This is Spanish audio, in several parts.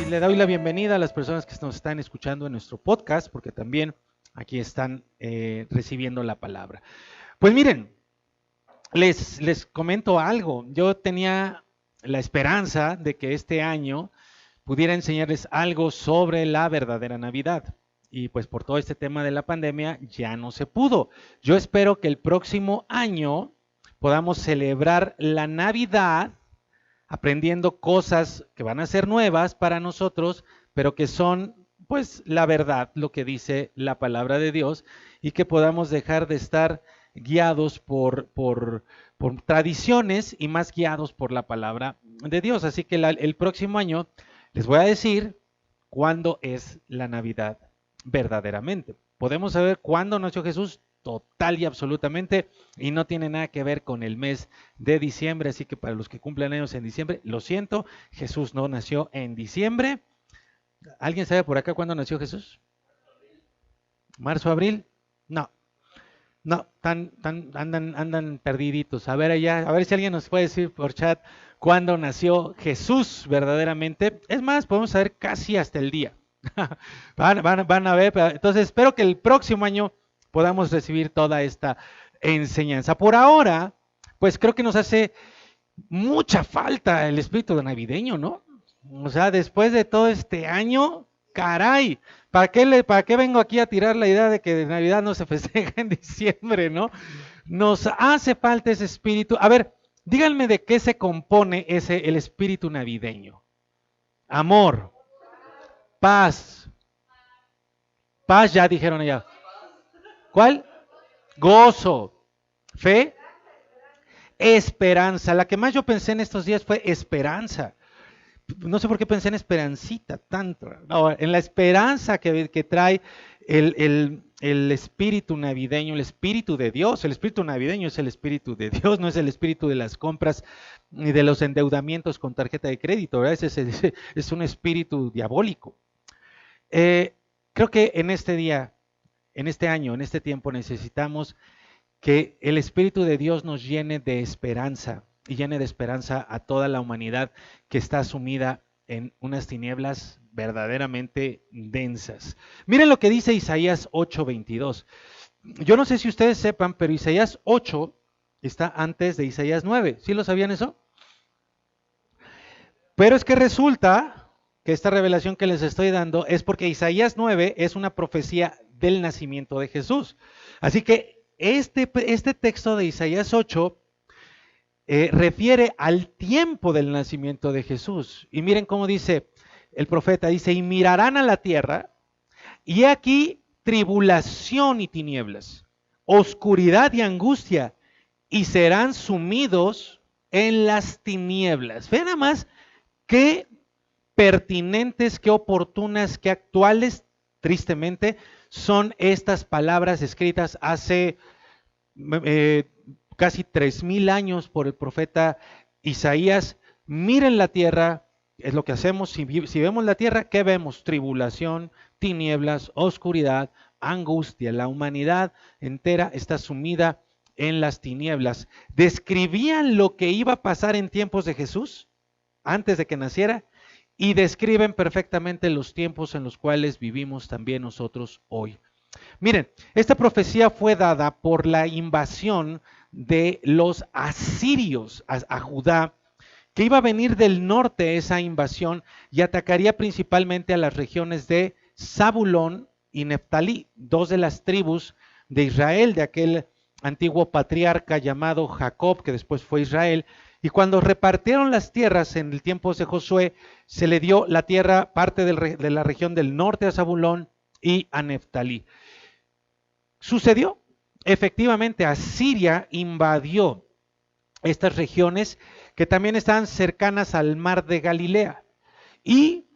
y le doy la bienvenida a las personas que nos están escuchando en nuestro podcast, porque también aquí están recibiendo la palabra. Pues miren, les comento algo. Yo tenía la esperanza de que este año pudiera enseñarles algo sobre la verdadera Navidad. Y pues por todo este tema de la pandemia ya no se pudo. Yo espero que el próximo año podamos celebrar la Navidad aprendiendo cosas que van a ser nuevas para nosotros, pero que son pues la verdad, lo que dice la palabra de Dios, y que podamos dejar de estar guiados por tradiciones y más guiados por la palabra de Dios. Así que el próximo año les voy a decir cuándo es la Navidad verdaderamente. Podemos saber cuándo nació Jesús total y absolutamente, y no tiene nada que ver con el mes de diciembre, así que para los que cumplen años en diciembre, lo siento, Jesús no nació en diciembre. ¿Alguien sabe por acá cuándo nació Jesús? ¿Marzo, abril? No, no, andan perdiditos. A ver allá, a ver si alguien nos puede decir por chat cuándo nació Jesús verdaderamente. Es más, podemos saber casi hasta el día. Van a ver, entonces espero que el próximo año podamos recibir toda esta enseñanza. Por ahora, pues creo que nos hace mucha falta el espíritu navideño, ¿no? O sea, después de todo este año, caray, ¿para qué vengo aquí a tirar la idea de que de Navidad no se festeja en diciembre, ¿no? Nos hace falta ese espíritu. A ver, díganme de qué se compone el espíritu navideño. Amor, paz. Paz ya dijeron allá. ¿Cuál? Gozo, fe, esperanza. La que más yo pensé en estos días fue esperanza. No sé por qué pensé en esperancita tanto. No, en la esperanza que trae el espíritu navideño, el espíritu de Dios. El espíritu navideño es el espíritu de Dios, no es el espíritu de las compras ni de los endeudamientos con tarjeta de crédito, ¿verdad? Es un espíritu diabólico. Creo que en este día, en este año, en este tiempo necesitamos que el Espíritu de Dios nos llene de esperanza y llene de esperanza a toda la humanidad que está sumida en unas tinieblas verdaderamente densas. Miren lo que dice Isaías 8:22. Yo no sé si ustedes sepan, pero Isaías 8 está antes de Isaías 9. ¿Sí lo sabían eso? Pero es que resulta que esta revelación que les estoy dando es porque Isaías 9 es una profecía del nacimiento de Jesús. Así que este texto de Isaías 8 refiere al tiempo del nacimiento de Jesús. Y miren cómo dice el profeta, dice, y mirarán a la tierra, y aquí tribulación y tinieblas, oscuridad y angustia, y serán sumidos en las tinieblas. Ve nada más qué pertinentes, qué oportunas, qué actuales, tristemente, son estas palabras escritas hace casi 3000 años por el profeta Isaías. Miren la tierra, es lo que hacemos. Si vemos la tierra, ¿qué vemos? Tribulación, tinieblas, oscuridad, angustia. La humanidad entera está sumida en las tinieblas. ¿Describían lo que iba a pasar en tiempos de Jesús, antes de que naciera? Y describen perfectamente los tiempos en los cuales vivimos también nosotros hoy. Miren, esta profecía fue dada por la invasión de los asirios a Judá, que iba a venir del norte esa invasión y atacaría principalmente a las regiones de Zabulón y Neftalí, dos de las tribus de Israel, de aquel antiguo patriarca llamado Jacob, que después fue Israel. Y cuando repartieron las tierras en el tiempo de Josué, se le dio la tierra, parte de la región del norte a Zabulón y a Neftalí. Sucedió, efectivamente, Asiria invadió estas regiones que también estaban cercanas al mar de Galilea y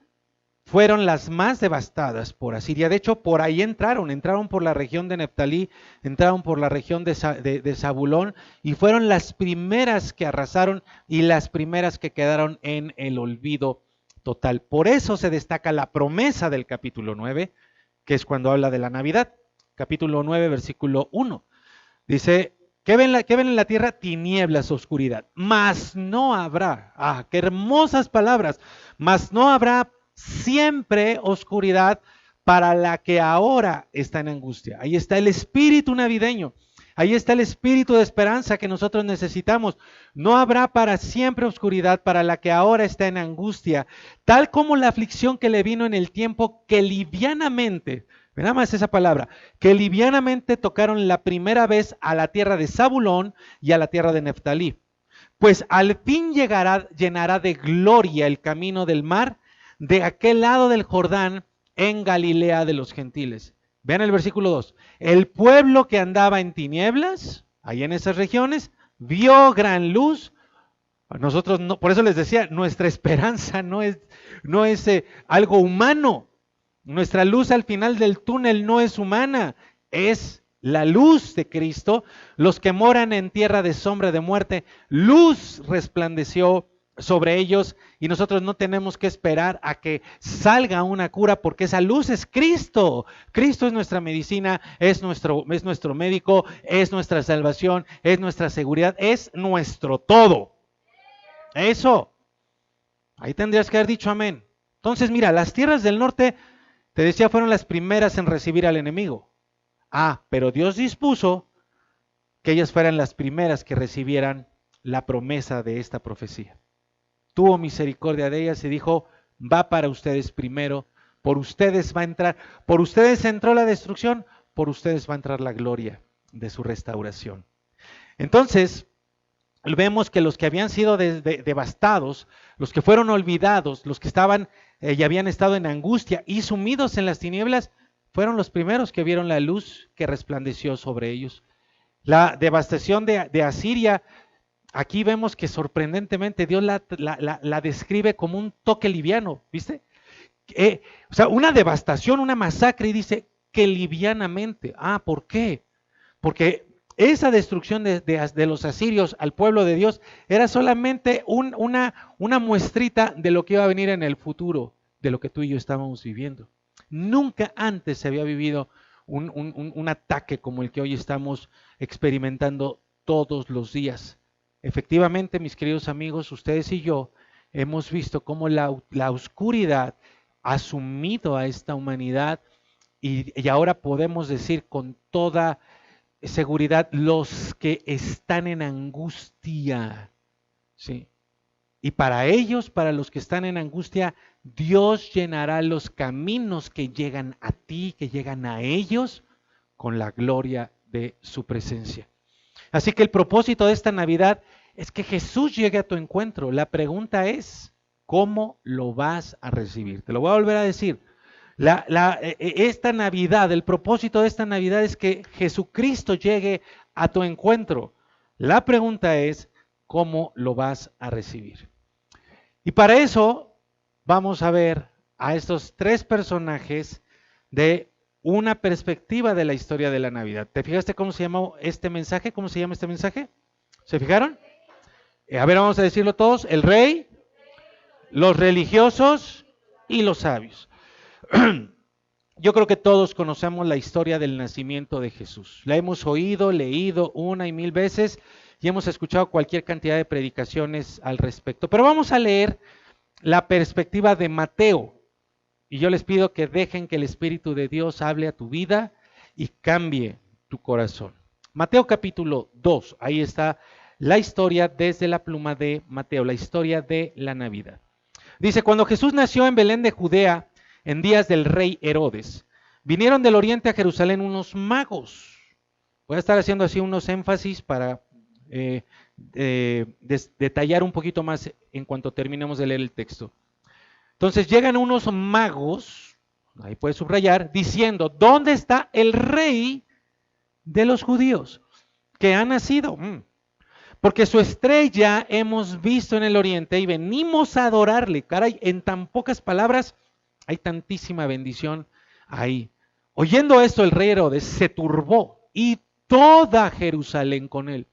fueron las más devastadas por Asiria. De hecho, por ahí entraron por la región de Neftalí, entraron por la región de Zabulón y fueron las primeras que arrasaron y las primeras que quedaron en el olvido total. Por eso se destaca la promesa del capítulo 9, que es cuando habla de la Navidad. Capítulo 9, versículo 1. Dice, ¿qué ven en la tierra? Tinieblas, oscuridad. Mas no habrá, qué hermosas palabras, mas no habrá siempre oscuridad para la que ahora está en angustia. Ahí está el espíritu navideño. Ahí está el espíritu de esperanza que nosotros necesitamos. No habrá para siempre oscuridad para la que ahora está en angustia, tal como la aflicción que le vino en el tiempo que livianamente, nada más esa palabra, que livianamente tocaron la primera vez a la tierra de Zabulón y a la tierra de Neftalí. Pues al fin llenará de gloria el camino del mar de aquel lado del Jordán en Galilea de los gentiles. Vean el versículo 2. El pueblo que andaba en tinieblas, ahí en esas regiones, vio gran luz. Nosotros no, por eso les decía, nuestra esperanza no es algo humano. Nuestra luz al final del túnel no es humana, es la luz de Cristo. Los que moran en tierra de sombra de muerte, luz resplandeció sobre ellos, y nosotros no tenemos que esperar a que salga una cura, porque esa luz es Cristo. Cristo es nuestra medicina, es nuestro médico, es nuestra salvación, es nuestra seguridad, es nuestro todo. Eso, ahí tendrías que haber dicho amén. Entonces mira, las tierras del norte, te decía, fueron las primeras en recibir al enemigo. Pero Dios dispuso que ellas fueran las primeras que recibieran la promesa de esta profecía. Tuvo misericordia de ellas y dijo, va para ustedes primero, por ustedes va a entrar, por ustedes entró la destrucción, por ustedes va a entrar la gloria de su restauración. Entonces, vemos que los que habían sido devastados, los que fueron olvidados, los que estaban y habían estado en angustia y sumidos en las tinieblas, fueron los primeros que vieron la luz que resplandeció sobre ellos. La devastación de Asiria, aquí vemos que sorprendentemente Dios la describe como un toque liviano, ¿viste? O sea, una devastación, una masacre, y dice que livianamente. ¿Por qué? Porque esa destrucción de los asirios al pueblo de Dios era solamente una muestrita de lo que iba a venir en el futuro, de lo que tú y yo estábamos viviendo. Nunca antes se había vivido un ataque como el que hoy estamos experimentando todos los días. Efectivamente, mis queridos amigos, ustedes y yo hemos visto cómo la oscuridad ha sumido a esta humanidad, y ahora podemos decir con toda seguridad, los que están en angustia, ¿sí? Y para ellos, para los que están en angustia, Dios llenará los caminos que llegan a ti, que llegan a ellos, con la gloria de su presencia. Así que el propósito de esta Navidad es que Jesús llegue a tu encuentro. La pregunta es, ¿cómo lo vas a recibir? Te lo voy a volver a decir. Esta Navidad, el propósito de esta Navidad es que Jesucristo llegue a tu encuentro. La pregunta es, ¿cómo lo vas a recibir? Y para eso vamos a ver a estos tres personajes de una perspectiva de la historia de la Navidad. ¿Te fijaste cómo se llama este mensaje? ¿Cómo se llama este mensaje? ¿Se fijaron? A ver, vamos a decirlo todos. El rey, los religiosos y los sabios. Yo creo que todos conocemos la historia del nacimiento de Jesús. La hemos oído, leído una y mil veces y hemos escuchado cualquier cantidad de predicaciones al respecto. Pero vamos a leer la perspectiva de Mateo. Y yo les pido que dejen que el Espíritu de Dios hable a tu vida y cambie tu corazón. Mateo capítulo 2, ahí está la historia desde la pluma de Mateo, la historia de la Navidad. Dice, cuando Jesús nació en Belén de Judea, en días del rey Herodes, vinieron del oriente a Jerusalén unos magos. Voy a estar haciendo así unos énfasis para detallar un poquito más en cuanto terminemos de leer el texto. Entonces llegan unos magos, ahí puedes subrayar, diciendo, ¿dónde está el rey de los judíos que ha nacido? Porque su estrella hemos visto en el oriente y venimos a adorarle. Caray, en tan pocas palabras hay tantísima bendición ahí. Oyendo esto, el rey Herodes se turbó y toda Jerusalén con él.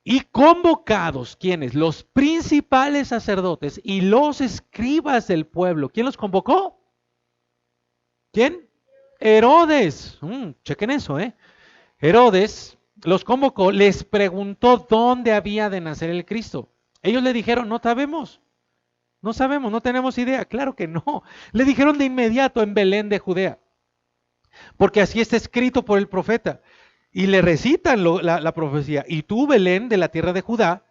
Y convocados, ¿quiénes? Los principales sacerdotes y los escribas del pueblo. ¿Quién los convocó? ¿Quién? Herodes. Chequen eso, Herodes los convocó, les preguntó dónde había de nacer el Cristo. Ellos le dijeron, no sabemos. No sabemos, no tenemos idea. Claro que no. Le dijeron de inmediato en Belén de Judea, porque así está escrito por el profeta. Y le recitan la profecía. Y tú, Belén, de la tierra de Judá,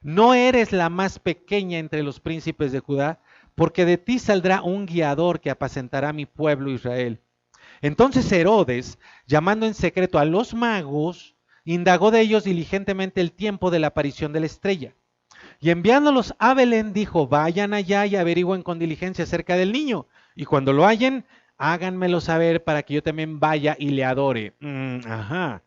no eres la más pequeña entre los príncipes de Judá, porque de ti saldrá un guiador que apacentará a mi pueblo Israel. Entonces Herodes, llamando en secreto a los magos, indagó de ellos diligentemente el tiempo de la aparición de la estrella. Y enviándolos a Belén, dijo, vayan allá y averigüen con diligencia acerca del niño. Y cuando lo hallen, háganmelo saber para que yo también vaya y le adore. Ajá.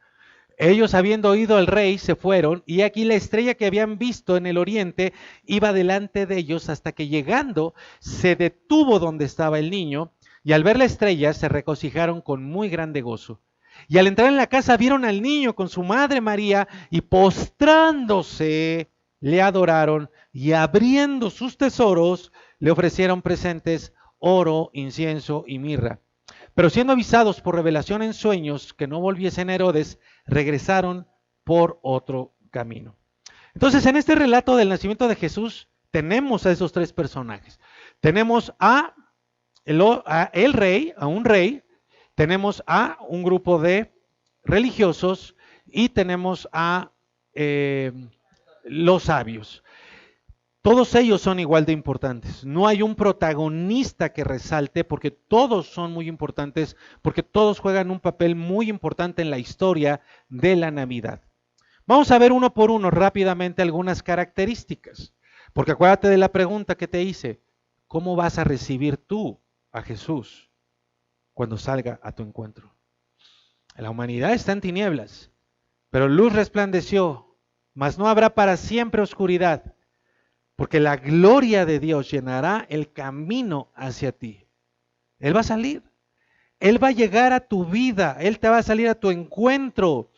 Ellos, habiendo oído al rey, se fueron, y aquí la estrella que habían visto en el oriente iba delante de ellos hasta que llegando se detuvo donde estaba el niño, y al ver la estrella se regocijaron con muy grande gozo. Y al entrar en la casa vieron al niño con su madre María, y postrándose le adoraron, y abriendo sus tesoros le ofrecieron presentes, oro, incienso y mirra. Pero siendo avisados por revelación en sueños que no volviesen a Herodes, regresaron por otro camino. Entonces, en este relato del nacimiento de Jesús, tenemos a esos tres personajes. Tenemos a el rey, a un rey, tenemos a un grupo de religiosos y tenemos a los sabios. Todos ellos son igual de importantes. No hay un protagonista que resalte porque todos son muy importantes, porque todos juegan un papel muy importante en la historia de la Navidad. Vamos a ver uno por uno rápidamente algunas características, porque acuérdate de la pregunta que te hice, ¿cómo vas a recibir tú a Jesús cuando salga a tu encuentro? La humanidad está en tinieblas, pero luz resplandeció, mas no habrá para siempre oscuridad. Porque la gloria de Dios llenará el camino hacia ti. Él va a salir. Él va a llegar a tu vida. Él te va a salir a tu encuentro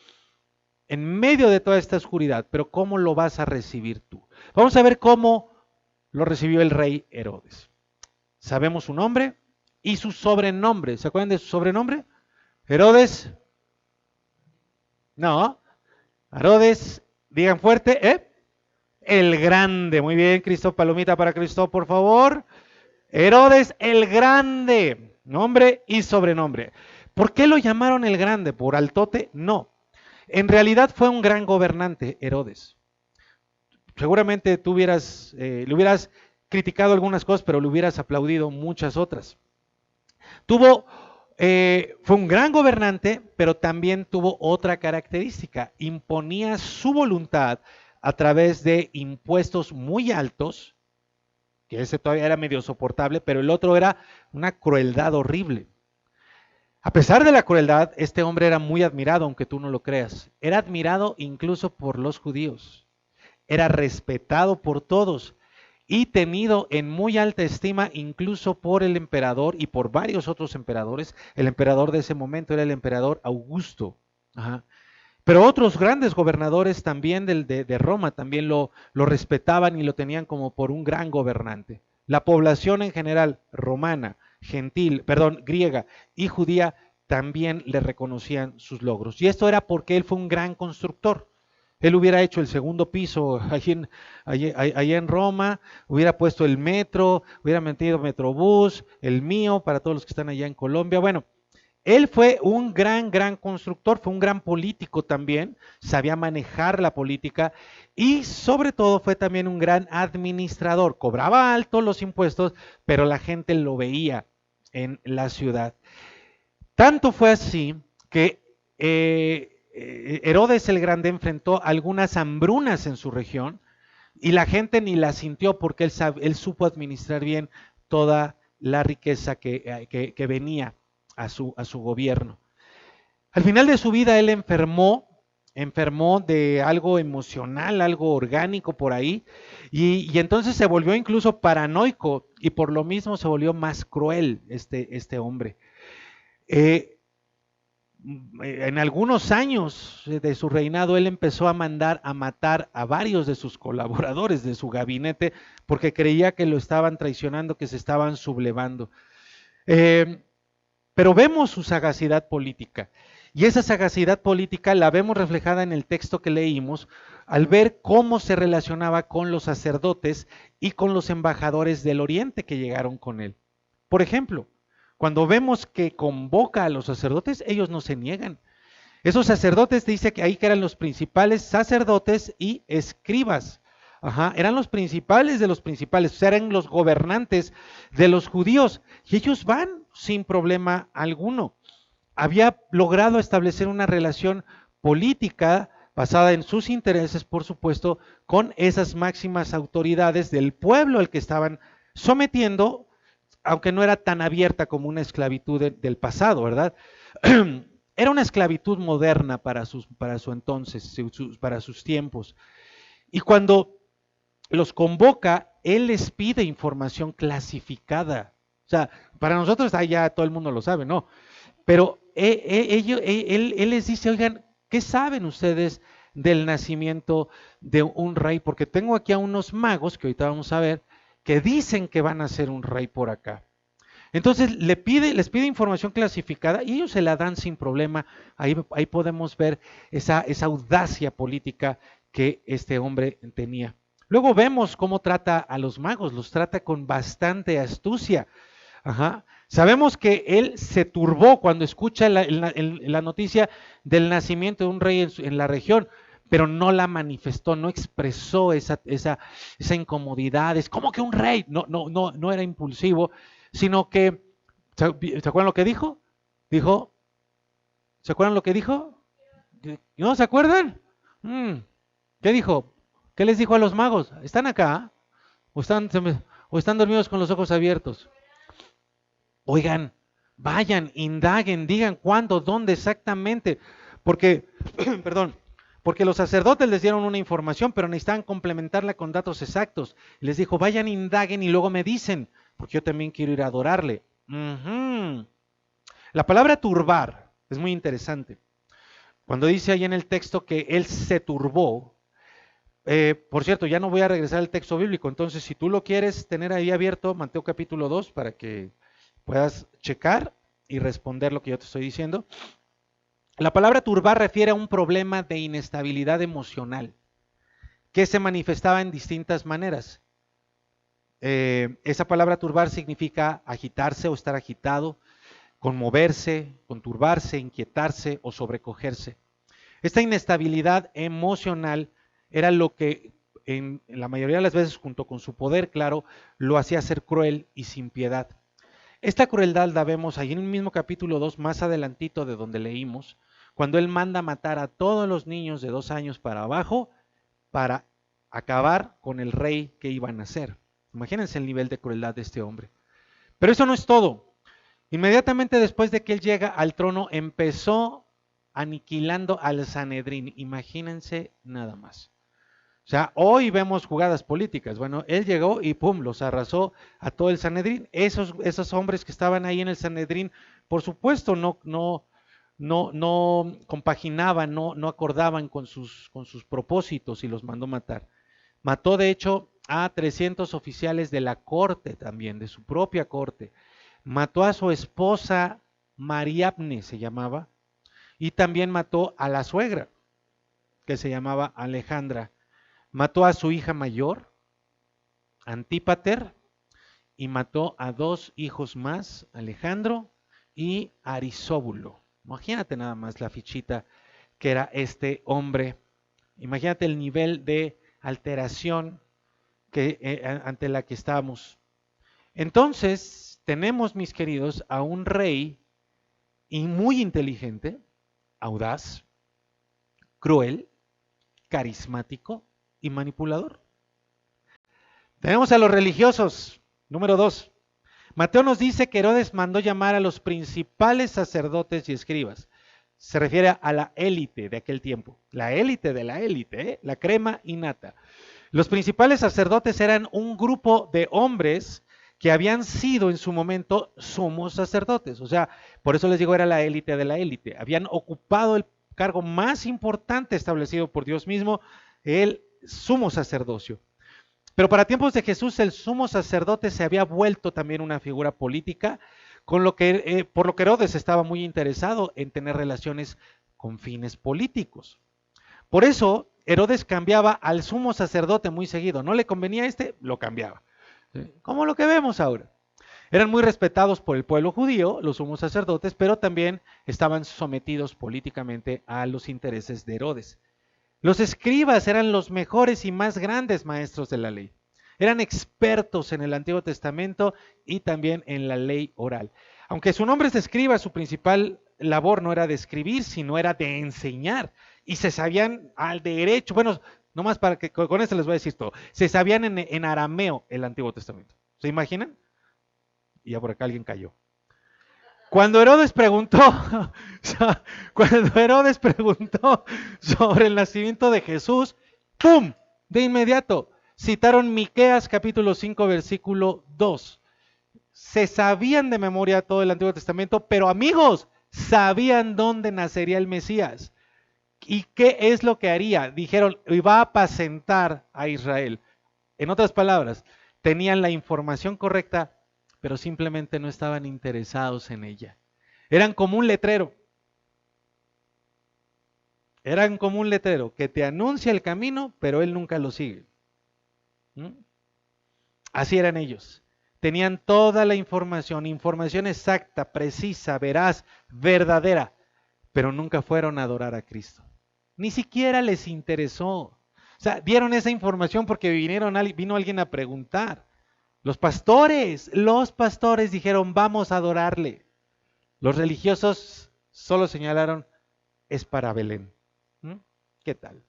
en medio de toda esta oscuridad. Pero ¿cómo lo vas a recibir tú? Vamos a ver cómo lo recibió el rey Herodes. Sabemos su nombre y su sobrenombre. ¿Se acuerdan de su sobrenombre? Herodes. No. Herodes, digan fuerte, el Grande. Muy bien, Cristo, palomita para Cristo, por favor. Herodes el Grande, nombre y sobrenombre. ¿Por qué lo llamaron el Grande? ¿Por altote? No. En realidad fue un gran gobernante, Herodes. Seguramente tú le hubieras criticado algunas cosas, pero le hubieras aplaudido muchas otras. Fue un gran gobernante, pero también tuvo otra característica. Imponía su voluntad a través de impuestos muy altos, que ese todavía era medio soportable, pero el otro era una crueldad horrible. A pesar de la crueldad, este hombre era muy admirado, aunque tú no lo creas. Era admirado incluso por los judíos. Era respetado por todos y tenido en muy alta estima incluso por el emperador y por varios otros emperadores. El emperador de ese momento era el emperador Augusto. Ajá. Pero otros grandes gobernadores también de Roma también lo respetaban y lo tenían como por un gran gobernante. La población en general, romana, griega y judía, también le reconocían sus logros. Y esto era porque él fue un gran constructor. Él hubiera hecho el segundo piso allí en Roma, hubiera puesto el metro, hubiera metido Metrobús, el mío para todos los que están allá en Colombia. Bueno, él fue un gran constructor, fue un gran político también, sabía manejar la política y sobre todo fue también un gran administrador. Cobraba alto los impuestos, pero la gente lo veía en la ciudad. Tanto fue así que Herodes el Grande enfrentó algunas hambrunas en su región y la gente ni la sintió porque él supo administrar bien toda la riqueza que venía a su gobierno. Al final de su vida él enfermó de algo emocional, algo orgánico por ahí, y entonces se volvió incluso paranoico y por lo mismo se volvió más cruel este hombre. En algunos años de su reinado él empezó a mandar a matar a varios de sus colaboradores de su gabinete porque creía que lo estaban traicionando, que se estaban sublevando. Pero vemos su sagacidad política y esa sagacidad política la vemos reflejada en el texto que leímos al ver cómo se relacionaba con los sacerdotes y con los embajadores del Oriente que llegaron con él. Por ejemplo, cuando vemos que convoca a los sacerdotes, ellos no se niegan. Esos sacerdotes, dice que ahí que eran los principales sacerdotes y escribas. Ajá, eran los principales de los principales, o sea, eran los gobernantes de los judíos. Y ellos van sin problema alguno. Había logrado establecer una relación política basada en sus intereses, por supuesto, con esas máximas autoridades del pueblo al que estaban sometiendo, aunque no era tan abierta como una esclavitud del pasado, ¿verdad? Era una esclavitud moderna para su entonces, para sus tiempos. Y cuando los convoca, él les pide información clasificada. O sea, para nosotros ya todo el mundo lo sabe, ¿no? Pero él les dice, oigan, ¿qué saben ustedes del nacimiento de un rey? Porque tengo aquí a unos magos, que ahorita vamos a ver, que dicen que van a ser un rey por acá. Entonces les pide información clasificada y ellos se la dan sin problema. Ahí podemos ver esa audacia política que este hombre tenía. Luego vemos cómo trata a los magos, los trata con bastante astucia. Ajá. Sabemos que él se turbó cuando escucha la noticia del nacimiento de un rey en la región, pero no la manifestó, no expresó esa incomodidad. Es como que un rey, no era impulsivo, sino que, ¿se acuerdan lo que dijo? ¿Se acuerdan lo que dijo? ¿No se acuerdan? ¿Qué dijo? ¿Qué les dijo a los magos? ¿Están acá? ¿O están dormidos con los ojos abiertos? Oigan, vayan, indaguen, digan cuándo, dónde exactamente, porque, perdón, porque los sacerdotes les dieron una información, pero necesitaban complementarla con datos exactos. Les dijo, vayan, indaguen y luego me dicen, porque yo también quiero ir a adorarle. La palabra turbar es muy interesante. Cuando dice ahí en el texto que él se turbó, por cierto, ya no voy a regresar al texto bíblico, entonces si tú lo quieres tener ahí abierto, Mateo capítulo 2, para que puedas checar y responder lo que yo te estoy diciendo. La palabra turbar refiere a un problema de inestabilidad emocional que se manifestaba en distintas maneras. Esa palabra turbar significa agitarse o estar agitado, conmoverse, conturbarse, inquietarse o sobrecogerse. Esta inestabilidad emocional era lo que en la mayoría de las veces, junto con su poder, claro, lo hacía ser cruel y sin piedad. Esta crueldad la vemos ahí en el mismo capítulo 2, más adelantito de donde leímos, cuando él manda matar a todos los niños de 2 años para abajo para acabar con el rey que iban a ser. Imagínense el nivel de crueldad de este hombre. Pero eso no es todo. Inmediatamente después de que él llega al trono, empezó aniquilando al Sanedrín. Imagínense nada más. O sea, hoy vemos jugadas políticas. Bueno, él llegó y pum, los arrasó a todo el Sanedrín. Esos hombres que estaban ahí en el Sanedrín, por supuesto, no compaginaban, no acordaban con sus propósitos y los mandó matar. Mató, de hecho, a 300 oficiales de la corte también, de su propia corte. Mató a su esposa, Mariapne se llamaba, y también mató a la suegra, que se llamaba Alejandra. Mató a su hija mayor, Antípater, y mató a 2 hijos más, Alejandro y Arisóbulo. Imagínate nada más la fichita que era este hombre. Imagínate el nivel de alteración ante la que estamos. Entonces, tenemos, mis queridos, a un rey y muy inteligente, audaz, cruel, carismático y manipulador. Tenemos a los religiosos. Número 2. Mateo nos dice que Herodes mandó llamar a los principales sacerdotes y escribas. Se refiere a la élite de aquel tiempo. La élite de la élite, la crema innata. Los principales sacerdotes eran un grupo de hombres que habían sido en su momento sumos sacerdotes. O sea, por eso les digo, era la élite de la élite. Habían ocupado el cargo más importante establecido por Dios mismo, el sumo sacerdocio. Pero para tiempos de Jesús, el sumo sacerdote se había vuelto también una figura política, por lo que Herodes estaba muy interesado en tener relaciones con fines políticos. Por eso Herodes cambiaba al sumo sacerdote muy seguido. No le convenía lo cambiaba. ¿Sí? Como lo que vemos ahora. Eran muy respetados por el pueblo judío, los sumos sacerdotes, pero también estaban sometidos políticamente a los intereses de Herodes. Los escribas eran los mejores y más grandes maestros de la ley. Eran expertos en el Antiguo Testamento y también en la ley oral. Aunque su nombre es escriba, su principal labor no era de escribir, sino era de enseñar. Y se sabían al derecho, bueno, nomás para que con esto les voy a decir todo, se sabían en arameo el Antiguo Testamento. ¿Se imaginan? Y ya por acá alguien cayó. Cuando Herodes preguntó, cuando Herodes preguntó sobre el nacimiento de Jesús, ¡pum! De inmediato citaron Miqueas capítulo 5 versículo 2. Se sabían de memoria todo el Antiguo Testamento, pero amigos, sabían dónde nacería el Mesías. ¿Y qué es lo que haría? Dijeron, iba a apacentar a Israel. En otras palabras, tenían la información correcta, pero simplemente no estaban interesados en ella. Eran como un letrero. Eran como un letrero que te anuncia el camino, pero él nunca lo sigue. ¿Mm? Así eran ellos. Tenían toda la información, información exacta, precisa, veraz, verdadera, pero nunca fueron a adorar a Cristo. Ni siquiera les interesó. O sea, dieron esa información porque vino alguien a preguntar. Los pastores dijeron, vamos a adorarle. Los religiosos solo señalaron, es para Belén. ¿Mm? ¿Qué tal?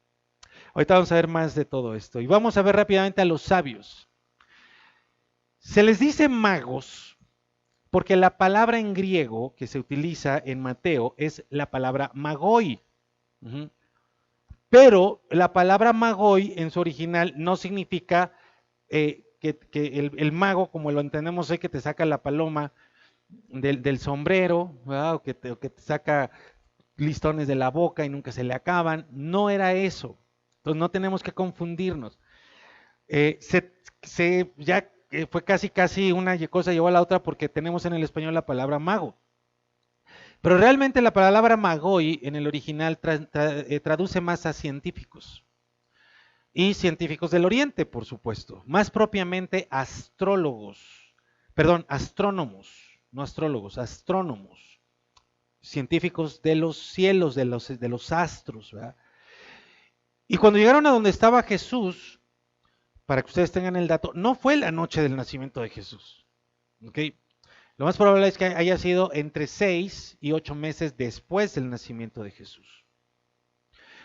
Ahorita vamos a ver más de todo esto. Y vamos a ver rápidamente a los sabios. Se les dice magos porque la palabra en griego que se utiliza en Mateo es la palabra magoi. Uh-huh. Pero la palabra magoi en su original no significa que el mago, como lo entendemos hoy, que te saca la paloma del sombrero, ¿verdad? O que te saca listones de la boca y nunca se le acaban. No era eso. Entonces no tenemos que confundirnos. Ya fue casi una cosa llevó a la otra porque tenemos en el español la palabra mago. Pero realmente la palabra magoi en el original traduce más a científicos. Y científicos del Oriente, por supuesto. Más propiamente astrólogos. Perdón, astrónomos. No astrólogos, astrónomos. Científicos de los cielos, de los astros, ¿verdad? Y cuando llegaron a donde estaba Jesús, para que ustedes tengan el dato, no fue la noche del nacimiento de Jesús. ¿Okay? Lo más probable es que haya sido entre 6 y 8 meses después del nacimiento de Jesús.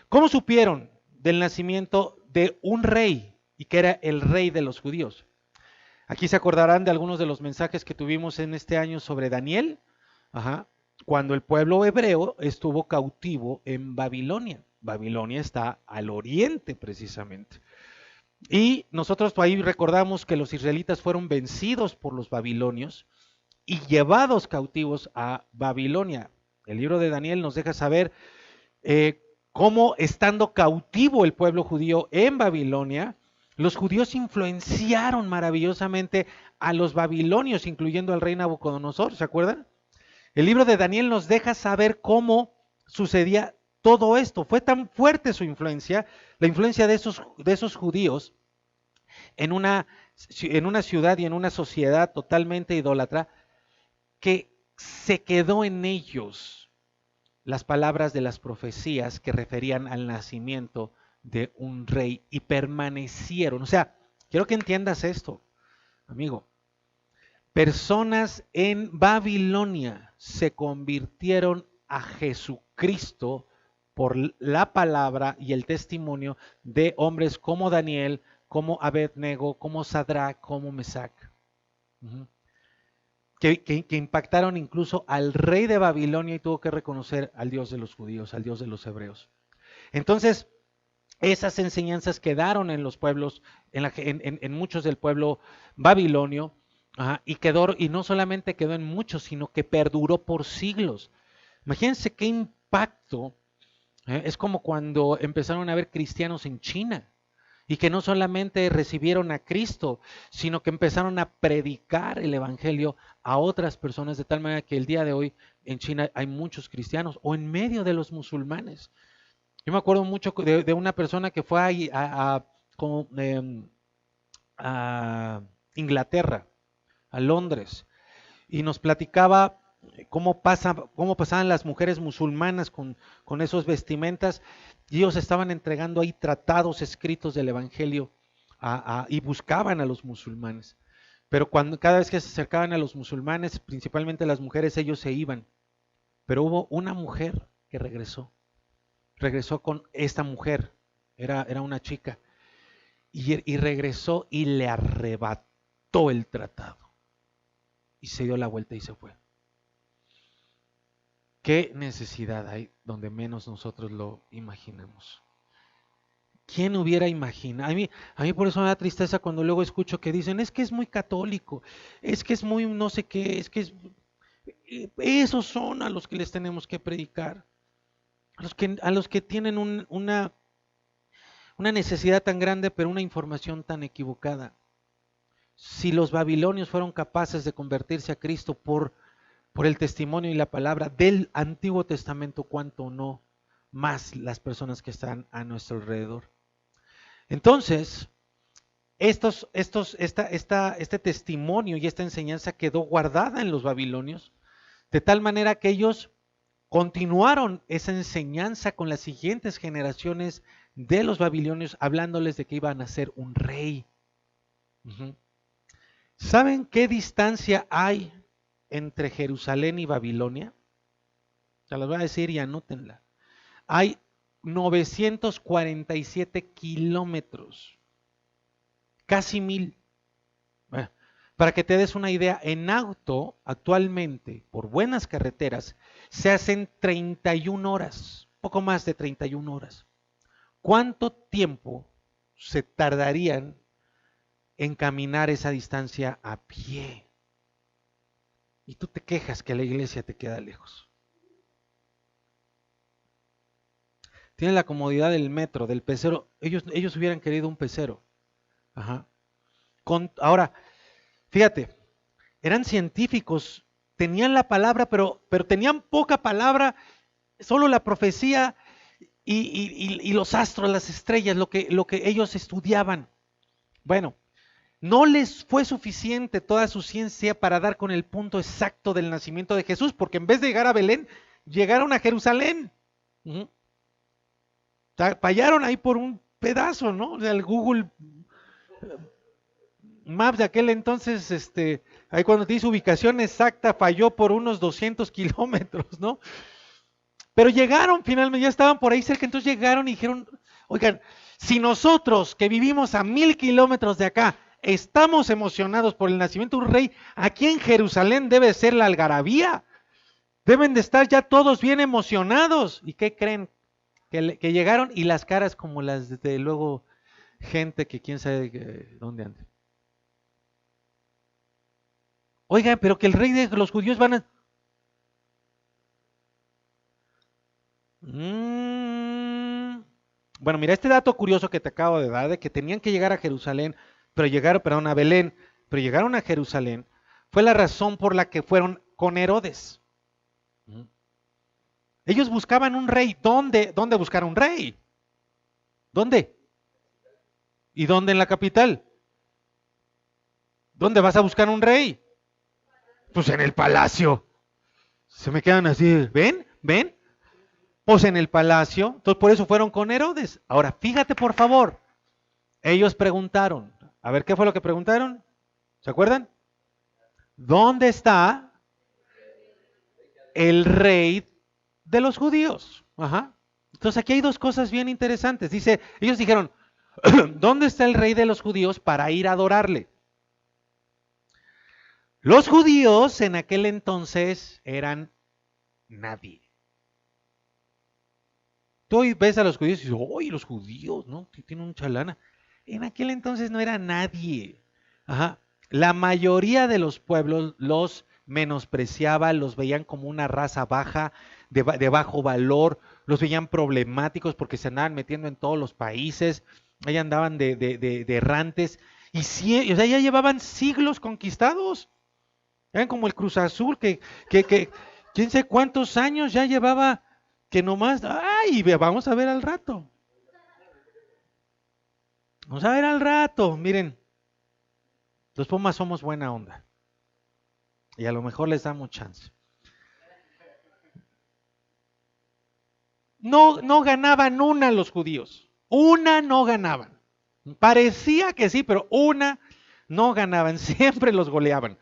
¿Cómo supieron del nacimiento de un rey y que era el rey de los judíos? Aquí se acordarán de algunos de los mensajes que tuvimos en este año sobre Daniel, cuando el pueblo hebreo estuvo cautivo en Babilonia. Babilonia está al oriente precisamente. Y nosotros ahí recordamos que los israelitas fueron vencidos por los babilonios y llevados cautivos a Babilonia. El libro de Daniel nos deja saber cómo estando cautivo el pueblo judío en Babilonia, los judíos influenciaron maravillosamente a los babilonios, incluyendo al rey Nabucodonosor, ¿se acuerdan? El libro de Daniel nos deja saber cómo sucedía todo esto. Fue tan fuerte su influencia, la influencia de esos judíos en una ciudad y en una sociedad totalmente idólatra, que se quedó en ellos las palabras de las profecías que referían al nacimiento de un rey y permanecieron. O sea, quiero que entiendas esto, amigo. Personas en Babilonia se convirtieron a Jesucristo por la palabra y el testimonio de hombres como Daniel, como Abednego, como Sadrach, como Mesac. Que impactaron incluso al rey de Babilonia y tuvo que reconocer al Dios de los judíos, al Dios de los hebreos. Entonces, esas enseñanzas quedaron en los pueblos, en muchos del pueblo babilonio, y no solamente quedó en muchos, sino que perduró por siglos. Imagínense qué impacto. Es como cuando empezaron a haber cristianos en China y que no solamente recibieron a Cristo, sino que empezaron a predicar el evangelio a otras personas, de tal manera que el día de hoy en China hay muchos cristianos, o en medio de los musulmanes. Yo me acuerdo mucho de una persona que fue a Inglaterra, a Londres, y nos platicaba cómo pasaban las mujeres musulmanas con esos vestimentas, y ellos estaban entregando ahí tratados escritos del Evangelio y buscaban a los musulmanes. Pero cada vez que se acercaban a los musulmanes, principalmente las mujeres, ellos se iban. Pero hubo una mujer que regresó con esta mujer, era una chica, y regresó y le arrebató el tratado. Y se dio la vuelta y se fue. ¿Qué necesidad hay donde menos nosotros lo imaginamos? ¿Quién hubiera imaginado? A mí por eso me da tristeza cuando luego escucho que dicen, es que es muy católico, es que es muy no sé qué, es que es... Esos son a los que les tenemos que predicar, a los que tienen una necesidad tan grande, pero una información tan equivocada. Si los babilonios fueron capaces de convertirse a Cristo por el testimonio y la palabra del Antiguo Testamento, cuánto no más las personas que están a nuestro alrededor. Entonces, este testimonio y esta enseñanza quedó guardada en los babilonios, de tal manera que ellos continuaron esa enseñanza con las siguientes generaciones de los babilonios, hablándoles de que iban a ser un rey. Uh-huh. ¿Saben qué distancia hay entre Jerusalén y Babilonia? Se las voy a decir y anótenla. Hay 947 kilómetros, casi 1000. Bueno, para que te des una idea, en auto actualmente, por buenas carreteras, se hacen 31 horas, poco más de 31 horas. ¿Cuánto tiempo se tardarían en caminar esa distancia a pie? Y tú te quejas que la iglesia te queda lejos. Tiene la comodidad del metro, del pecero. Ellos hubieran querido un pecero. Ajá. Ahora, fíjate, eran científicos, tenían la palabra, pero tenían poca palabra, solo la profecía y los astros, las estrellas, lo que ellos estudiaban. Bueno, no les fue suficiente toda su ciencia para dar con el punto exacto del nacimiento de Jesús, porque en vez de llegar a Belén, llegaron a Jerusalén. Uh-huh. Fallaron ahí por un pedazo, ¿no? O sea, el Google Maps de aquel entonces, ahí cuando te dice ubicación exacta, falló por unos 200 kilómetros, ¿no? Pero llegaron finalmente, ya estaban por ahí cerca, entonces llegaron y dijeron, oigan, si nosotros que vivimos a 1000 kilómetros de acá, estamos emocionados por el nacimiento de un rey, aquí en Jerusalén debe ser la algarabía, deben de estar ya todos bien emocionados. ¿Y qué creen? Que llegaron y las caras como las de luego gente que quién sabe dónde anda. Oiga, pero que el rey de los judíos van a... Bueno, mira, este dato curioso que te acabo de dar, de que tenían que llegar a Jerusalén, perdón, a Belén, pero llegaron a Jerusalén, fue la razón por la que fueron con Herodes. Ellos buscaban un rey. ¿Dónde buscar un rey? ¿Dónde? ¿Y dónde en la capital? ¿Dónde vas a buscar un rey? Pues en el palacio. Se me quedan así, ¿ven? ¿Ven? Pues en el palacio. Entonces por eso fueron con Herodes. Ahora, fíjate por favor. Ellos preguntaron. A ver, ¿qué fue lo que preguntaron? ¿Se acuerdan? ¿Dónde está el rey de los judíos? Ajá. Entonces aquí hay dos cosas bien interesantes. Dice, ellos dijeron, ¿dónde está el rey de los judíos para ir a adorarle? Los judíos en aquel entonces eran nadie. Tú hoy ves a los judíos y dices, ¡ay, los judíos! ¿No? Tienen mucha lana. En aquel entonces no era nadie. Ajá. La mayoría de los pueblos los menospreciaba, los veían como una raza baja, de bajo valor, los veían problemáticos porque se andaban metiendo en todos los países, ahí andaban de errantes, o sea, ya llevaban siglos conquistados. Eran como el Cruz Azul, que quién sabe cuántos años ya llevaba que nomás, ay, vamos a ver al rato. Vamos a ver al rato. Miren, los Pumas somos buena onda. Y a lo mejor les damos chance. No ganaban una los judíos. Una no ganaban. Parecía que sí, pero una no ganaban. Siempre los goleaban.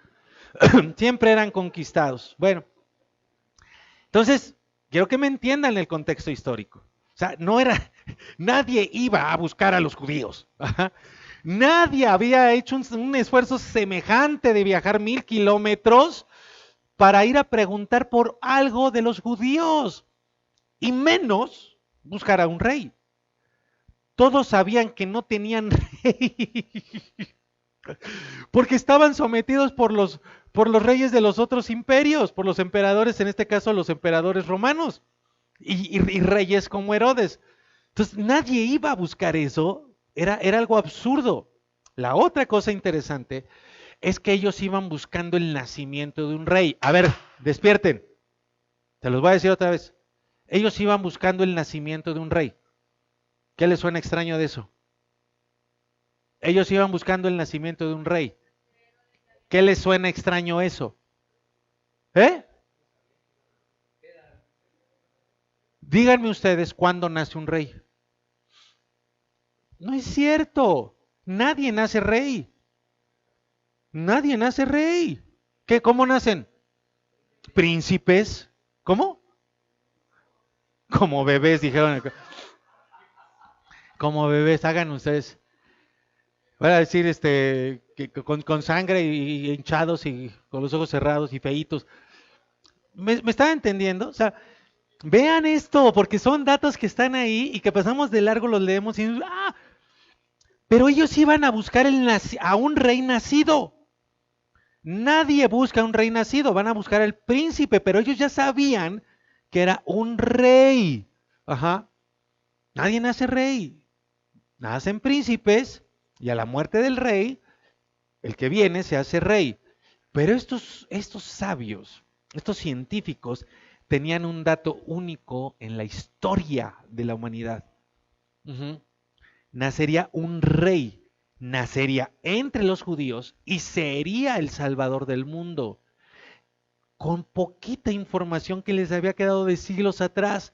Siempre eran conquistados. Bueno, entonces, quiero que me entiendan el contexto histórico. O sea, no era, nadie iba a buscar a los judíos. Ajá. Nadie había hecho un esfuerzo semejante de viajar 1000 kilómetros para ir a preguntar por algo de los judíos. Y menos buscar a un rey. Todos sabían que no tenían rey, porque estaban sometidos por los reyes de los otros imperios, por los emperadores, en este caso los emperadores romanos, y reyes como Herodes. Entonces nadie iba a buscar eso, era algo absurdo. La otra cosa interesante es que ellos iban buscando el nacimiento de un rey. A ver, despierten, te los voy a decir otra vez. Ellos iban buscando el nacimiento de un rey. ¿Qué les suena extraño de eso? Ellos iban buscando el nacimiento de un rey. ¿Qué les suena extraño eso? ¿Eh? Díganme ustedes cuándo nace un rey. No es cierto. Nadie nace rey. Nadie nace rey. ¿Qué? ¿Cómo nacen? Príncipes. ¿Cómo? Como bebés, dijeron. Como bebés, hagan ustedes. Voy a decir que con sangre y hinchados y con los ojos cerrados y feitos. ¿Me están entendiendo? O sea, vean esto, porque son datos que están ahí y que pasamos de largo, los leemos y pero ellos iban a buscar a un rey nacido. Nadie busca a un rey nacido, van a buscar al príncipe, pero ellos ya sabían que era un rey. Ajá. Nadie nace rey. Nacen príncipes y a la muerte del rey, el que viene se hace rey. Pero estos sabios, estos científicos, tenían un dato único en la historia de la humanidad. Ujú. Nacería un rey, nacería entre los judíos y sería el salvador del mundo. Con poquita información que les había quedado de siglos atrás,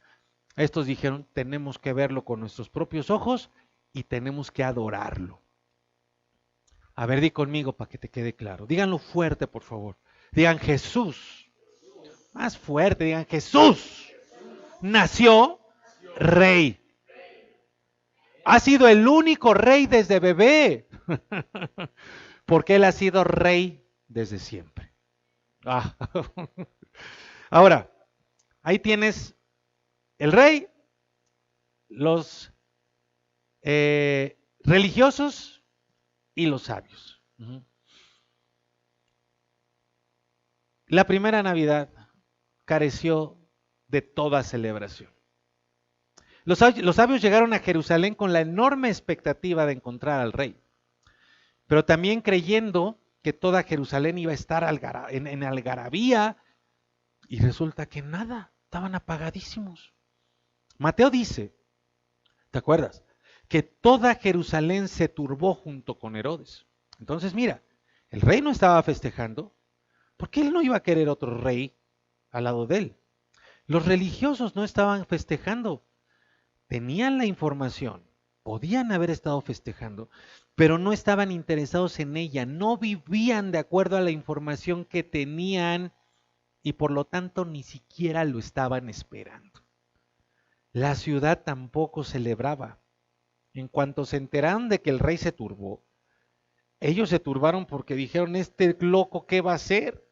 estos dijeron, tenemos que verlo con nuestros propios ojos y tenemos que adorarlo. A ver, di conmigo para que te quede claro. Díganlo fuerte, por favor. Digan Jesús. Más fuerte, digan Jesús. Nació rey. Ha sido el único rey desde bebé. Porque él ha sido rey desde siempre. Ah. Ahora, ahí tienes el rey, los religiosos y los sabios. La primera Navidad careció de toda celebración. Los sabios llegaron a Jerusalén con la enorme expectativa de encontrar al rey, pero también creyendo que toda Jerusalén iba a estar en algarabía, y resulta que nada, estaban apagadísimos. Mateo dice, ¿te acuerdas? Que toda Jerusalén se turbó junto con Herodes. Entonces mira, el rey no estaba festejando, porque él no iba a querer otro rey al lado de él. Los religiosos no estaban festejando, tenían la información, podían haber estado festejando, pero no estaban interesados en ella, no vivían de acuerdo a la información que tenían y por lo tanto ni siquiera lo estaban esperando. La ciudad tampoco celebraba. En cuanto se enteraron de que el rey se turbó, ellos se turbaron porque dijeron, este loco, ¿qué va a hacer?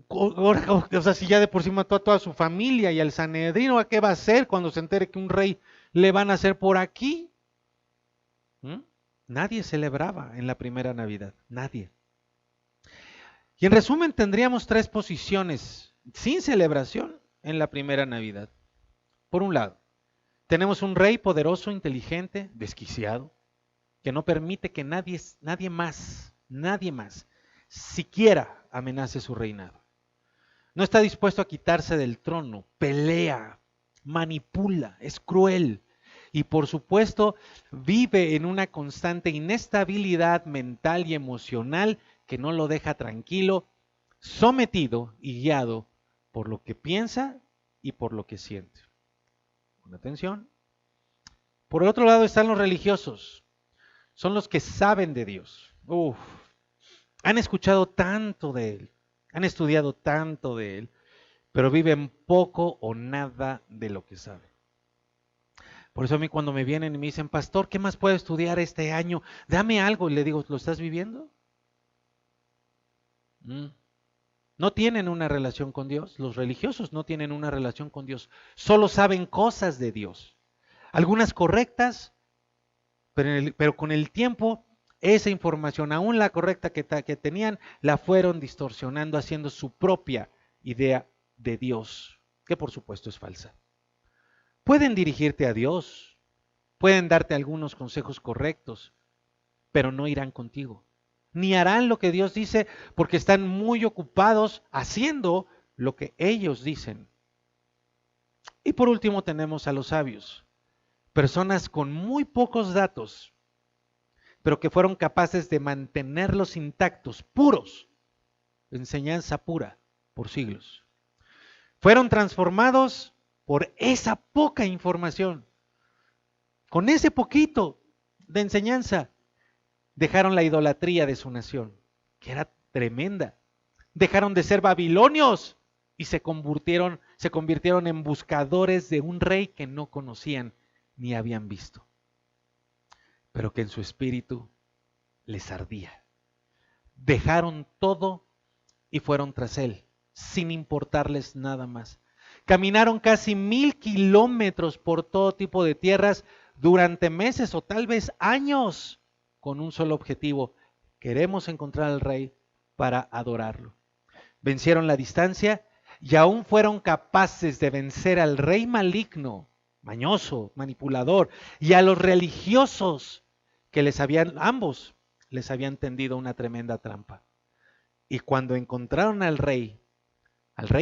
O sea, si ya de por sí mató a toda su familia y al Sanedrino, ¿a qué va a hacer cuando se entere que un rey le van a hacer por aquí? Nadie celebraba en la primera Navidad, nadie. Y en resumen tendríamos tres posiciones sin celebración en la primera Navidad. Por un lado, tenemos un rey poderoso, inteligente, desquiciado, que no permite que nadie más, siquiera amenace su reinado. No está dispuesto a quitarse del trono, pelea, manipula, es cruel y por supuesto vive en una constante inestabilidad mental y emocional que no lo deja tranquilo, sometido y guiado por lo que piensa y por lo que siente. Con atención. Por el otro lado están los religiosos, son los que saben de Dios. Han escuchado tanto de Él, han estudiado tanto de Él, pero viven poco o nada de lo que saben. Por eso a mí cuando me vienen y me dicen, pastor, ¿qué más puedo estudiar este año? Dame algo. Y le digo, ¿lo estás viviendo? No tienen una relación con Dios. Los religiosos no tienen una relación con Dios. Solo saben cosas de Dios. Algunas correctas, pero con el tiempo esa información, aún la correcta que tenían, la fueron distorsionando, haciendo su propia idea de Dios, que por supuesto es falsa. Pueden dirigirte a Dios, pueden darte algunos consejos correctos, pero no irán contigo. Ni harán lo que Dios dice porque están muy ocupados haciendo lo que ellos dicen. Y por último tenemos a los sabios, personas con muy pocos datos, pero que fueron capaces de mantenerlos intactos, puros, enseñanza pura, por siglos. Fueron transformados por esa poca información. Con ese poquito de enseñanza, dejaron la idolatría de su nación, que era tremenda. Dejaron de ser babilonios y se convirtieron en buscadores de un rey que no conocían ni habían visto, pero que en su espíritu les ardía. Dejaron todo y fueron tras él, sin importarles nada más. Caminaron casi 1000 kilómetros por todo tipo de tierras durante meses o tal vez años con un solo objetivo. Queremos encontrar al rey para adorarlo. Vencieron la distancia y aún fueron capaces de vencer al rey maligno, mañoso, manipulador, y a los religiosos que ambos les habían tendido una tremenda trampa. Y cuando encontraron al rey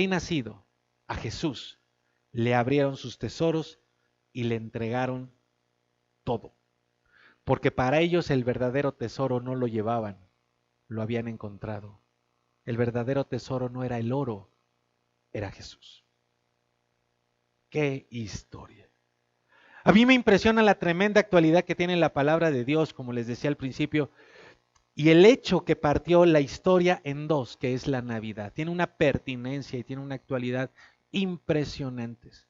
nacido, a Jesús, le abrieron sus tesoros y le entregaron todo. Porque para ellos el verdadero tesoro no lo llevaban, lo habían encontrado. El verdadero tesoro no era el oro, era Jesús. ¡Qué historia! A mí me impresiona la tremenda actualidad que tiene la palabra de Dios, como les decía al principio, y el hecho que partió la historia en dos, que es la Navidad. Tiene una pertinencia y tiene una actualidad impresionantes.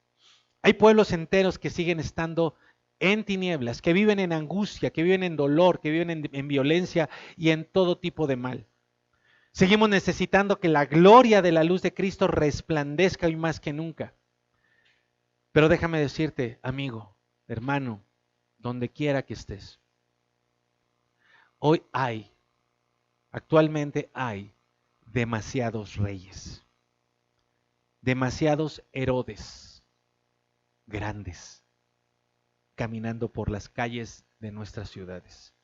Hay pueblos enteros que siguen estando en tinieblas, que viven en angustia, que viven en dolor, que viven en violencia y en todo tipo de mal. Seguimos necesitando que la gloria de la luz de Cristo resplandezca hoy más que nunca. Pero déjame decirte, amigo, hermano, donde quiera que estés, actualmente hay demasiados reyes, demasiados Herodes grandes, caminando por las calles de nuestras ciudades.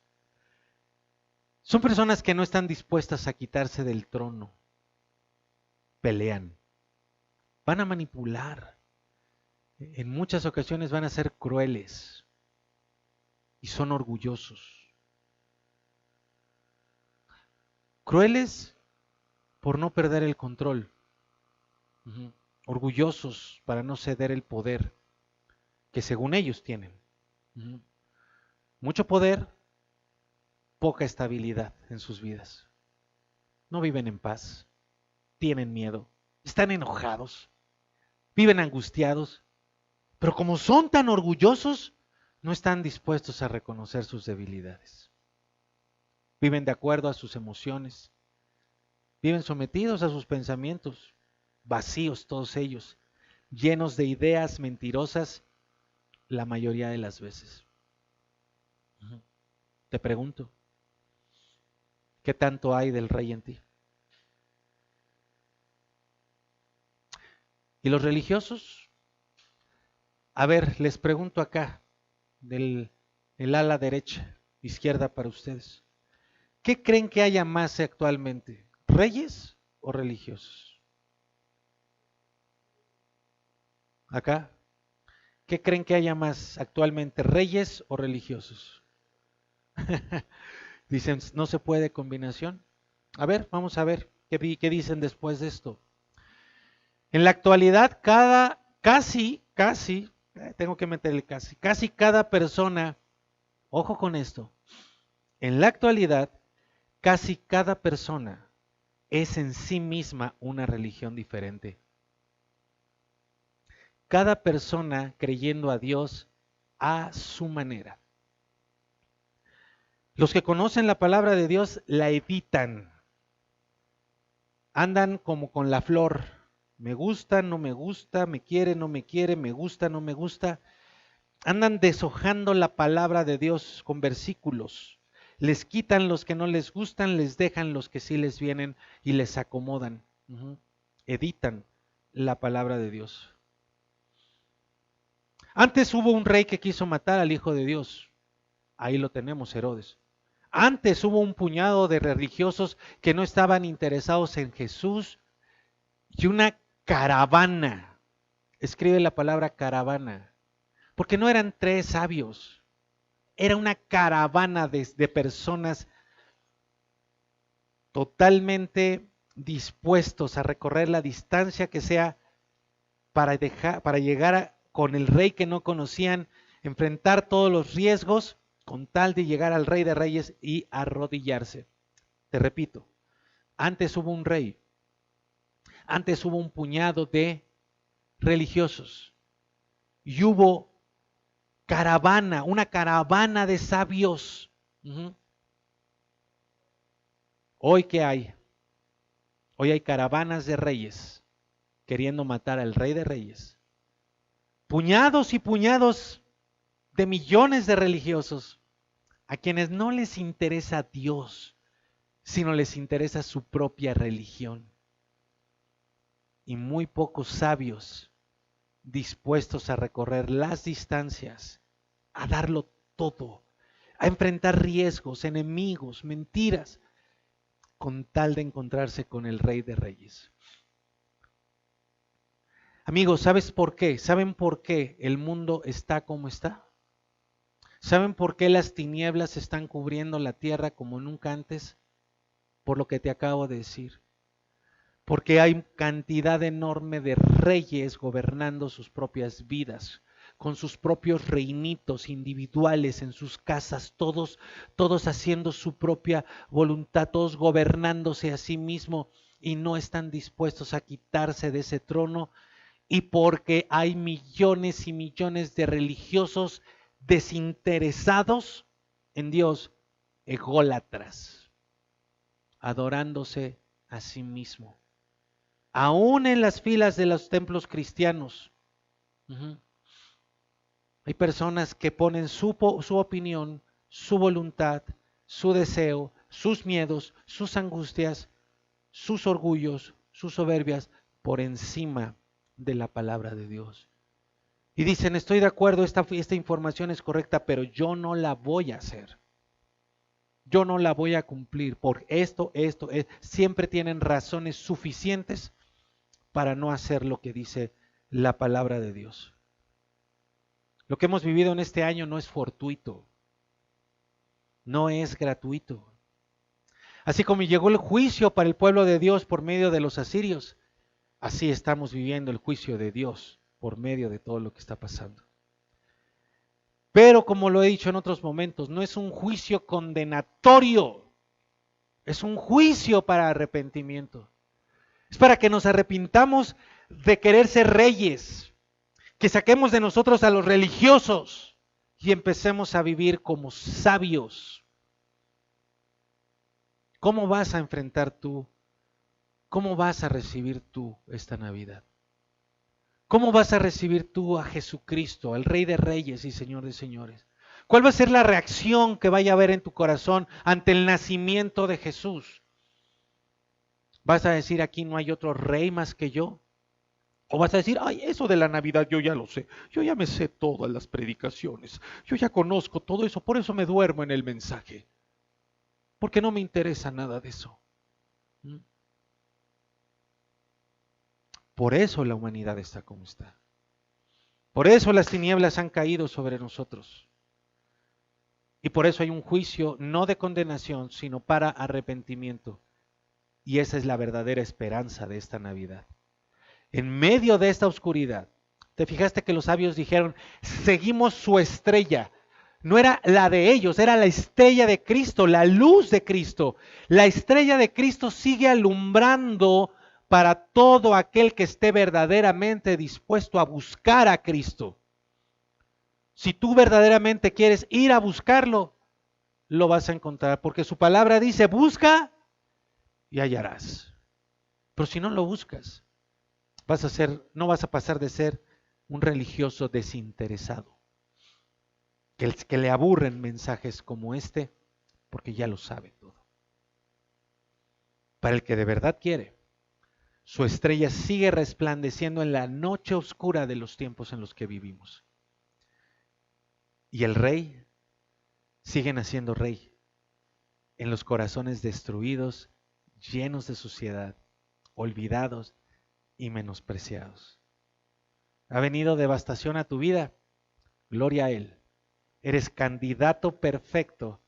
Son personas que no están dispuestas a quitarse del trono. Pelean, van a manipular, en muchas ocasiones van a ser crueles y son orgullosos. Crueles por no perder el control. Orgullosos para no ceder el poder que según ellos tienen. Mucho poder, poca estabilidad en sus vidas. No viven en paz, tienen miedo, están enojados, viven angustiados, pero como son tan orgullosos, no están dispuestos a reconocer sus debilidades. Viven de acuerdo a sus emociones, viven sometidos a sus pensamientos, vacíos todos ellos, llenos de ideas mentirosas la mayoría de las veces. Te pregunto, ¿qué tanto hay del rey en ti? ¿Y los religiosos? A ver, les pregunto acá, del ala derecha, izquierda para ustedes. ¿Qué creen que haya más actualmente? ¿Reyes o religiosos? acá. ¿Qué creen que haya más actualmente, reyes o religiosos? Dicen, no se puede combinación. A ver, vamos a ver qué dicen después de esto. En la actualidad, tengo que meterle casi cada persona, ojo con esto, en la actualidad, casi cada persona es en sí misma una religión diferente. Cada persona creyendo a Dios a su manera. Los que conocen la palabra de Dios la editan. Andan como con la flor. Me gusta, no me gusta, me quiere, no me quiere, me gusta, no me gusta. Andan deshojando la palabra de Dios con versículos. Les quitan los que no les gustan, les dejan los que sí les vienen y les acomodan. Editan la palabra de Dios. Antes hubo un rey que quiso matar al Hijo de Dios. Ahí lo tenemos, Herodes. Antes hubo un puñado de religiosos que no estaban interesados en Jesús y una caravana. Escribe la palabra caravana. Porque no eran tres sabios. Era una caravana de personas totalmente dispuestos a recorrer la distancia que sea para llegar con el rey que no conocían, enfrentar todos los riesgos con tal de llegar al Rey de Reyes y arrodillarse. Te repito, antes hubo un rey, antes hubo un puñado de religiosos y hubo una caravana de sabios. Hoy, ¿qué hay? Hoy hay caravanas de reyes queriendo matar al Rey de Reyes. Puñados y puñados de millones de religiosos a quienes no les interesa Dios, sino les interesa su propia religión. Y muy pocos sabios dispuestos a recorrer las distancias, a darlo todo, a enfrentar riesgos, enemigos, mentiras, con tal de encontrarse con el Rey de Reyes. Amigos, ¿sabes por qué? ¿Saben por qué el mundo está como está? ¿Saben por qué las tinieblas están cubriendo la tierra como nunca antes? Por lo que te acabo de decir. Porque hay cantidad enorme de reyes gobernando sus propias vidas, con sus propios reinitos individuales en sus casas, todos haciendo su propia voluntad, todos gobernándose a sí mismo y no están dispuestos a quitarse de ese trono. Y porque hay millones y millones de religiosos desinteresados en Dios, ególatras, adorándose a sí mismo. Aún en las filas de los templos cristianos, hay personas que ponen su opinión, su voluntad, su deseo, sus miedos, sus angustias, sus orgullos, sus soberbias por encima de la palabra de Dios. Y dicen, estoy de acuerdo, esta información es correcta, pero yo no la voy a hacer. Yo no la voy a cumplir por esto. Siempre tienen razones suficientes para no hacer lo que dice la palabra de Dios. Lo que hemos vivido en este año no es fortuito, no es gratuito. Así como llegó el juicio para el pueblo de Dios por medio de los asirios, así estamos viviendo el juicio de Dios por medio de todo lo que está pasando. Pero como lo he dicho en otros momentos, no es un juicio condenatorio, es un juicio para arrepentimiento. Es para que nos arrepintamos de querer ser reyes, que saquemos de nosotros a los religiosos y empecemos a vivir como sabios. ¿Cómo vas a enfrentar tú? ¿Cómo vas a recibir tú esta Navidad? ¿Cómo vas a recibir tú a Jesucristo, al Rey de Reyes y Señor de Señores? ¿Cuál va a ser la reacción que vaya a haber en tu corazón ante el nacimiento de Jesús? ¿Vas a decir, aquí no hay otro rey más que yo? ¿O vas a decir, ay, eso de la Navidad yo ya lo sé, yo ya me sé todas las predicaciones, yo ya conozco todo eso, por eso me duermo en el mensaje, porque no me interesa nada de eso? Por eso la humanidad está como está. Por eso las tinieblas han caído sobre nosotros. Y por eso hay un juicio no de condenación, sino para arrepentimiento. Y esa es la verdadera esperanza de esta Navidad. En medio de esta oscuridad, te fijaste que los sabios dijeron, seguimos su estrella. No era la de ellos, era la estrella de Cristo, la luz de Cristo. La estrella de Cristo sigue alumbrando para todo aquel que esté verdaderamente dispuesto a buscar a Cristo. Si tú verdaderamente quieres ir a buscarlo, lo vas a encontrar, porque su palabra dice, busca y hallarás. Pero si no lo buscas, no vas a pasar de ser un religioso desinteresado, que le aburren mensajes como este, porque ya lo sabe todo. Para el que de verdad quiere, su estrella sigue resplandeciendo en la noche oscura de los tiempos en los que vivimos. Y el rey sigue naciendo rey en los corazones destruidos, llenos de suciedad, olvidados y menospreciados. Ha venido devastación a tu vida, gloria a Él. Eres candidato perfecto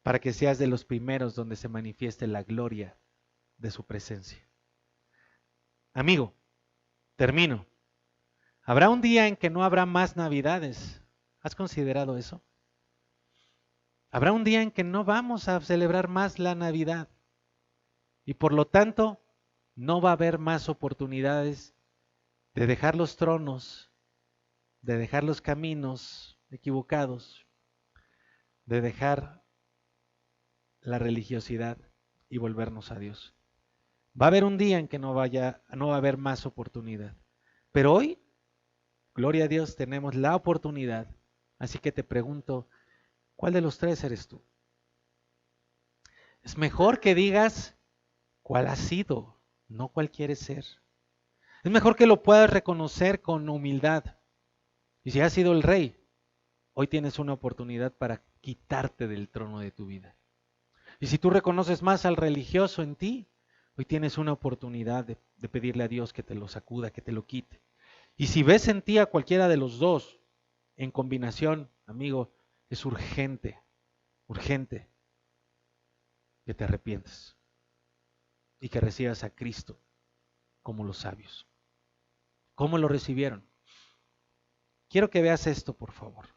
para que seas de los primeros donde se manifieste la gloria de su presencia. Amigo, termino. Habrá un día en que no habrá más Navidades. ¿Has considerado eso? Habrá un día en que no vamos a celebrar más la Navidad y por lo tanto no va a haber más oportunidades de dejar los tronos, de dejar los caminos equivocados, de dejar la religiosidad y volvernos a Dios. Va a haber un día en que no va a haber más oportunidad. Pero hoy, gloria a Dios, tenemos la oportunidad. Así que te pregunto, ¿cuál de los tres eres tú? Es mejor que digas cuál has sido, no cuál quieres ser. Es mejor que lo puedas reconocer con humildad. Y si has sido el rey, hoy tienes una oportunidad para quitarte del trono de tu vida. Y si tú reconoces más al religioso en ti, hoy tienes una oportunidad de pedirle a Dios que te lo sacuda, que te lo quite. Y si ves en ti a cualquiera de los dos en combinación, amigo, es urgente, urgente que te arrepientes y que recibas a Cristo como los sabios. ¿Cómo lo recibieron? Quiero que veas esto, por favor.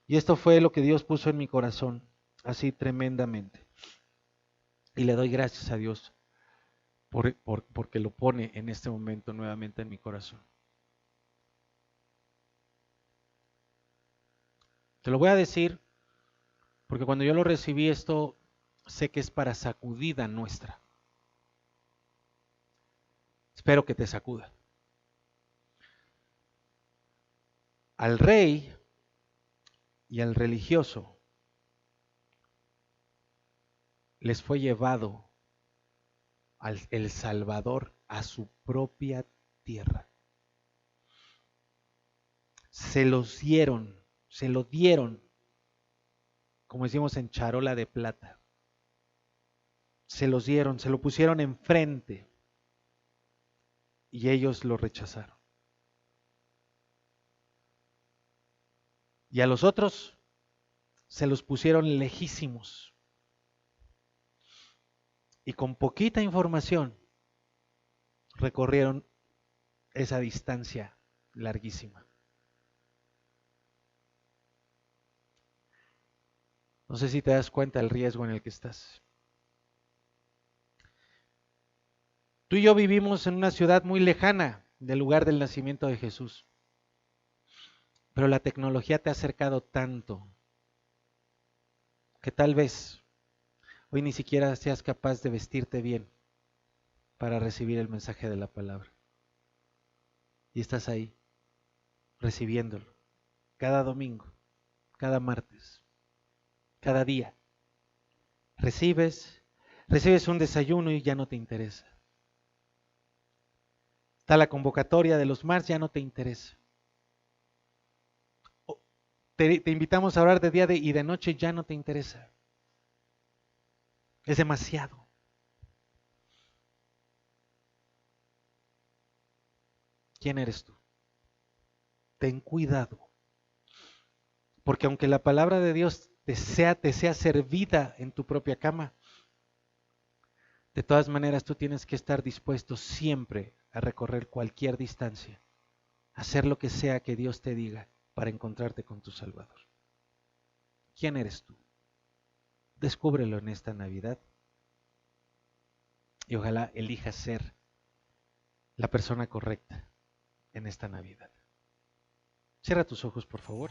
Y esto fue lo que Dios puso en mi corazón, así tremendamente. Y le doy gracias a Dios porque lo pone en este momento nuevamente en mi corazón. Te lo voy a decir porque cuando yo lo recibí esto, sé que es para sacudida nuestra. Espero que te sacuda. Al rey y al religioso les fue llevado el Salvador a su propia tierra. Se lo dieron, como decimos en charola de plata. Se los dieron, se lo pusieron enfrente y ellos lo rechazaron. Y a los otros se los pusieron lejísimos. Y con poquita información recorrieron esa distancia larguísima. No sé si te das cuenta del riesgo en el que estás. Tú y yo vivimos en una ciudad muy lejana del lugar del nacimiento de Jesús. Pero la tecnología te ha acercado tanto que tal vez hoy ni siquiera seas capaz de vestirte bien para recibir el mensaje de la palabra. Y estás ahí, recibiéndolo, cada domingo, cada martes, cada día. Recibes un desayuno y ya no te interesa. Está la convocatoria de los MARS, ya no te interesa. Te invitamos a orar de día y de noche, ya no te interesa. Es demasiado. ¿Quién eres tú? ten cuidado. Porque aunque la palabra de Dios te sea servida en tu propia cama, de todas maneras tú tienes que estar dispuesto siempre a recorrer cualquier distancia, a hacer lo que sea que Dios te diga para encontrarte con tu Salvador. ¿Quién eres tú? Descúbrelo en esta Navidad y ojalá elijas ser la persona correcta en esta Navidad. Cierra tus ojos, por favor.